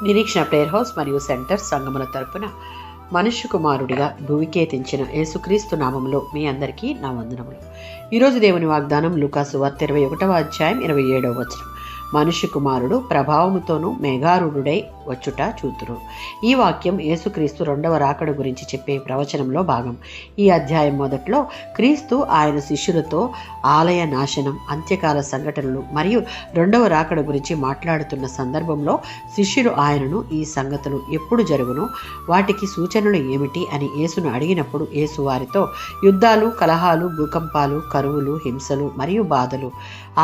నిరీక్షణ prayer house మరియు centre సంగముల తరపున మనుష్య కుమారుడిగా భూమికే తెంచిన యేసుక్రీస్తు నామంలో మీ అందరికీ నా వందనములు. ఈరోజు దేవుని వాగ్దానం లూకాసు వార్త 21వ అధ్యాయం 27వ వచనం. మనుష్య కుమారుడు ప్రభావముతోనూ మేఘారూఢుడై వచ్చుట చూతురు. ఈ వాక్యం యేసుక్రీస్తు రెండవ రాకడ గురించి చెప్పే ప్రవచనంలో భాగం. ఈ అధ్యాయం మొదట్లో క్రీస్తు ఆయన శిష్యులతో ఆలయ నాశనం, అంత్యకాల సంఘటనలు మరియు రెండవ రాకడ గురించి మాట్లాడుతున్న సందర్భంలో శిష్యులు ఆయనను ఈ సంగతులు ఎప్పుడు జరుగును, వాటికి సూచనలు ఏమిటి అని యేసును అడిగినప్పుడు యేసు వారితో యుద్ధాలు, కలహాలు, భూకంపాలు, కరువులు, హింసలు మరియు బాధలు,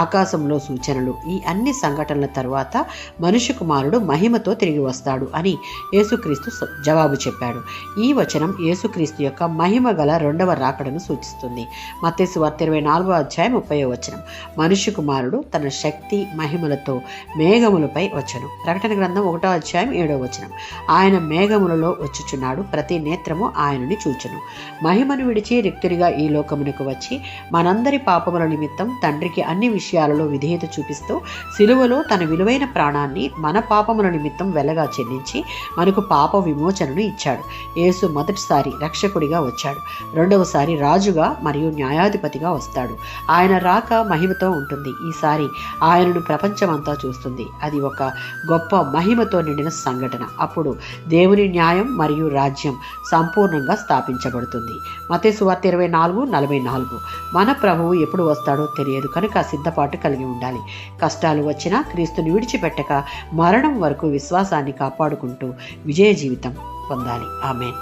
ఆకాశంలో సూచనలు, ఈ అన్ని సంఘటనల తరువాత మనుష్య కుమారుడు మహిమతో తిరిగి వస్తాడు అని యేసుక్రీస్తు జవాబు చెప్పాడు. ఈ వచనం యేసుక్రీస్తు యొక్క మహిమ గల రెండవ రాకడను సూచిస్తుంది. మత్తయి వార్త 24వ అధ్యాయం 30వ వచనం. మనుష్య కుమారుడు తన శక్తి మహిమలతో మేఘములపై వచ్చును. ప్రకటన గ్రంథం 1వ అధ్యాయం 7వ వచనం. ఆయన మేఘములలో వచ్చుచున్నాడు, ప్రతి నేత్రము ఆయనని చూచును. మహిమను విడిచి రిక్తుడిగా ఈ లోకమునకు వచ్చి మనందరి పాపముల నిమిత్తం తండ్రికి అన్ని విషయాలలో విధేయత చూపిస్తూ సిలువలో తన విలువైన ప్రాణాన్ని మన పాపముల నిమిత్తం వెలగా చెల్లించి మనకు పాప విమోచనను ఇచ్చాడు. యేసు మొదటిసారి రక్షకుడిగా వచ్చాడు, రెండవసారి రాజుగా మరియు న్యాయాధిపతిగా వస్తాడు. ఆయన రాక మహిమతో ఉంటుంది. ఈసారి ఆయనను ప్రపంచమంతా చూస్తుంది. అది ఒక గొప్ప మహిమతో నిండిన సంఘటన. అప్పుడు దేవుని న్యాయం మరియు రాజ్యం సంపూర్ణంగా స్థాపించబడుతుంది. మత్తయి సువార్త 24:44. మన ప్రభువు ఎప్పుడు వస్తాడో తెలియదు కనుక సిద్ధపాటు కలిగి ఉండాలి. కష్టాలు వచ్చినా క్రీస్తుని విడిచిపెట్టక మరణం వరకు విశ్వాసాన్ని కాపాడుకుంటూ విజయ జీవితం పొందాలి. ఆమేన్.